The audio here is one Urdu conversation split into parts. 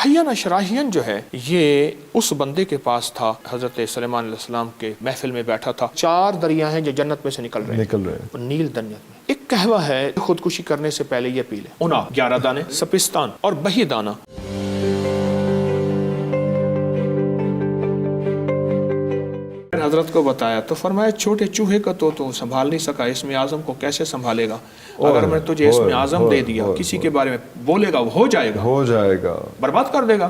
احین اشراہین جو ہے یہ اس بندے کے پاس تھا، حضرت سلیمان علیہ السلام کے محفل میں بیٹھا تھا، 4 دریا ہیں جو جنت میں سے نکل رہے ہیں نیل دریات میں۔ ایک قہوہ ہے، خودکشی کرنے سے پہلے یہ پی لے، 11 دانے سپستان اور بہی دانہ۔ حضرت کو بتایا تو فرمایا چھوٹے چوہے کا تو سنبھال نہیں سکا، اسم اعظم کو کیسے سنبھالے گا؟ اگر میں تجھے اسم اعظم دے دیا، کسی کے بارے میں بولے گا وہ ہو جائے گا، برباد کر دے گا۔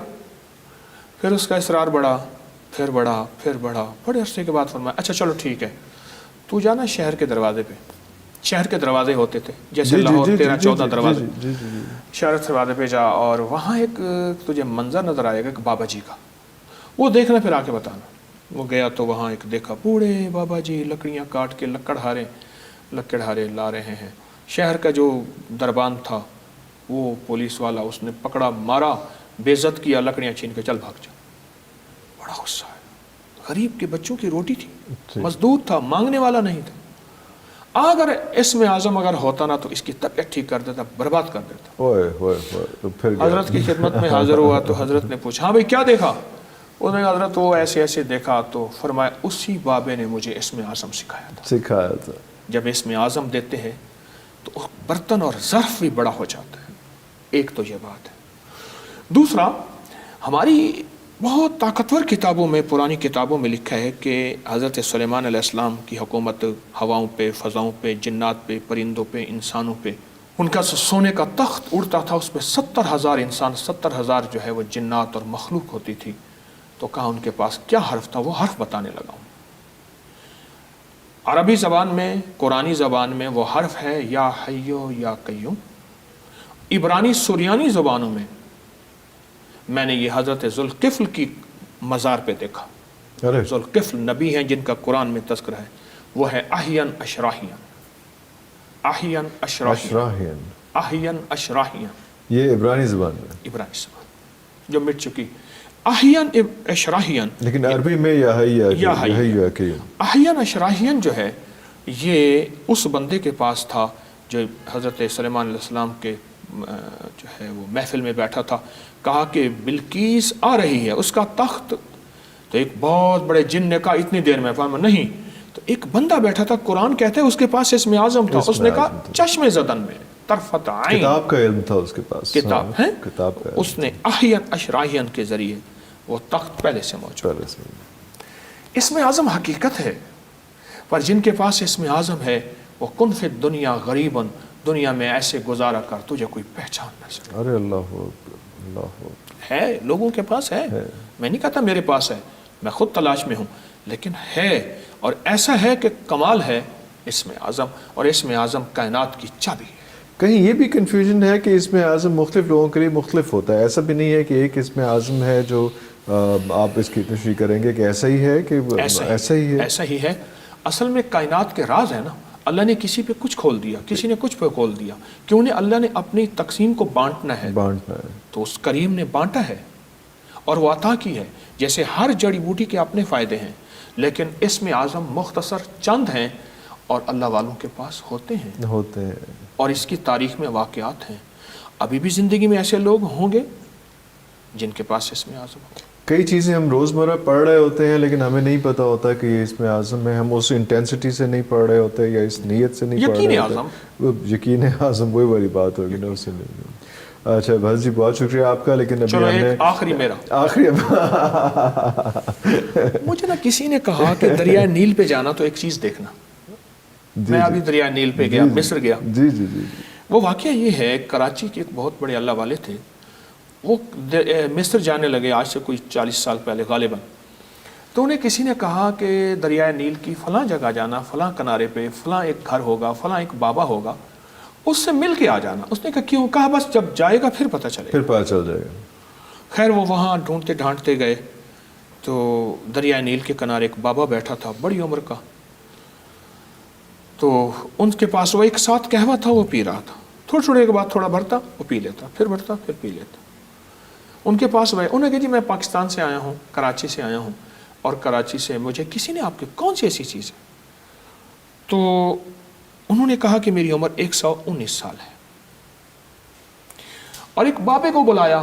پھر اس کا اصرار بڑھا، پھر بڑھا، بڑے عرصے کے بعد فرمایا اچھا چلو ٹھیک ہے، تو جانا شہر کے دروازے پہ، شہر کے دروازے ہوتے تھے جیسے لاہور 13-14 دروازے، شہر کے دروازے پہ جا اور وہاں ایک تجھے منظر نظر آئے گا ایک بابا جی کا، وہ دیکھنا پھر آ کے بتانا۔ وہ گیا تو وہاں ایک دیکھا بوڑھے بابا جی لکڑیاں کاٹ کے لکڑہارے لا رہے ہیں۔ شہر کا جو دربان تھا وہ پولیس والا، اس نے پکڑا، مارا، بے عزت کیا، لکڑیاں چھین کے چل بھاگ جا۔ بڑا غصہ ہے، غریب کے بچوں کی روٹی تھی، مزدور تھا، مانگنے والا نہیں تھا۔ اگر اسم اعظم اگر ہوتا نا تو اس کی طبیعت ٹھیک کر دیتا، برباد کر دیتا۔ حضرت کی خدمت میں حاضر ہوا تو حضرت نے پوچھا ہاں بھائی کیا دیکھا؟ انہوں نے حضرت وہ ایسے دیکھا، تو فرمایا اسی بابے نے مجھے اسم اعظم سکھایا تھا۔ جب اسم اعظم دیتے ہیں تو برتن اور ظرف بھی بڑا ہو جاتا ہے، ایک تو یہ بات ہے۔ دوسرا، ہماری بہت طاقتور کتابوں میں، پرانی کتابوں میں لکھا ہے کہ حضرت سلیمان علیہ السلام کی حکومت ہواؤں پہ، فضاؤں پہ، جنات پہ، پرندوں پہ، انسانوں پہ، ان کا سونے کا تخت اڑتا تھا، اس پہ 70,000 انسان، 70,000 جو ہے وہ جنات اور مخلوق ہوتی تھی۔ تو کہا ان کے پاس کیا حرف تھا؟ وہ حرف بتانے لگا ہوں۔ عربی زبان میں، قرآنی زبان میں وہ حرف ہے یا حیو یا قیوم۔ عبرانی سریانی زبانوں میں نے یہ حضرت ذوالقفل کی مزار پہ دیکھا۔ ذوالقفل نبی ہیں جن کا قرآن میں تذکرہ ہے، وہ ہے احین اشراہین۔ یہ عبرانی زبان میں، جو مٹ چکی احین اشراہین، لیکن عربی میں یا احین اشراہین جو ہے یہ اس بندے کے پاس تھا جو حضرت سلیمان علیہ السلام کے جو ہے وہ محفل میں بیٹھا تھا۔ کہا کہ بلقیس آ رہی ہے، اس کا تخت۔ تو ایک بہت بڑے جن نے کہا اتنی دیر میں، فرمایا نہیں۔ تو ایک بندہ بیٹھا تھا، قرآن کہتا ہے اس کے پاس اسم اعظم تھا، اس نے کہا چشم زدن میں، طرفت عین، کتاب کا علم تھا اس کے پاس، کتاب ہے، کتاب کا، اس نے احین اشراہین کے ذریعے وہ تخت پہلے سے موجود۔ اسم اعظم حقیقت ہے، پر جن کے پاس اسم اعظم ہے وہ کن فی الدنیا غریباً، دنیا میں ایسے گزارا کر تجھے کوئی پہچان نہ سکے۔ ارے اللہ ہے، لوگوں کے پاس ہے، میں نہیں کہتا میرے پاس ہے، میں خود تلاش میں ہوں، لیکن ہے، اور ایسا ہے کہ کمال ہے اسم اعظم، اور اسم اعظم کائنات کی چابی ہے۔ کہیں یہ بھی کنفیوژن ہے کہ اسم اعظم مختلف لوگوں کے لیے مختلف ہوتا ہے، ایسا بھی نہیں ہے کہ ایک اسم اعظم ہے جو آپ اس کی تشریح کریں گے کہ ایسا ہی ہے کہ ایسا ہی ہے۔ اصل میں کائنات کے راز ہے نا، اللہ نے کسی پہ کچھ کھول دیا، کسی نے کچھ پہ کھول دیا، کیوں نے اللہ نے اپنی تقسیم کو بانٹنا ہے تو اس کریم نے بانٹا ہے اور وہ عطا کی ہے۔ جیسے ہر جڑی بوٹی کے اپنے فائدے ہیں، لیکن اسم اعظم مختصر چند ہیں اور اللہ والوں کے پاس ہوتے ہیں، اور اس کی تاریخ میں واقعات ہیں۔ ابھی بھی زندگی میں ایسے لوگ ہوں گے جن کے پاس اسم اعظم ہو۔ کئی چیزیں ہم روزمرہ پڑھ رہے ہوتے ہیں لیکن ہمیں نہیں پتہ ہوتا کہ یہ اسم اعظم ہے، ہم اس انٹینسٹی سے نہیں پڑھ رہے ہوتے یا اس نیت سے نہیں پڑھ رہے ہوتے۔ یقین اعظم وہی والی بات ہوگی نا، اس سے نہیں۔ اچھا بھائی جی، بہت شکریہ آپ کا، لیکن ابھی ہم نے آخری مجھے نا کسی نے کہا کہ دریائے نیل پہ جانا تو ایک چیز دیکھنا، میں ابھی دریائے نیل پہ گیا، مصر گیا۔ وہ واقعہ یہ ہے، کراچی کے ایک بہت بڑے اللہ والے تھے، وہ مصر جانے لگے آج سے کوئی 40 سال پہلے غالباً، تو انہیں کسی نے کہا کہ دریائے نیل کی فلاں جگہ جانا، فلاں کنارے پہ فلاں ایک گھر ہوگا، فلاں ایک بابا ہوگا، اس سے مل کے آ جانا۔ اس نے کہا کیوں؟ کہا بس جب جائے گا پھر پتہ چلے گا۔ خیر وہ وہاں ڈھونڈتے ڈھانٹتے گئے تو دریائے نیل کے کنارے ایک بابا بیٹھا تھا، بڑی عمر کا، تو ان کے پاس وہ ایک ساتھ قہوہ تھا، وہ پی رہا تھا، تھوڑے کے بعد تھوڑا بھرتا وہ پی لیتا، پھر بھرتا پھر پی لیتا۔ ان کے پاس گئے، انہوں نے کہا جی میں پاکستان سے آیا ہوں، کراچی سے آیا ہوں، اور کراچی سے مجھے کسی نے آپ کے کون سی ایسی چیز ہے؟ تو انہوں نے کہا کہ میری عمر 119 سال ہے، اور ایک بابے کو بلایا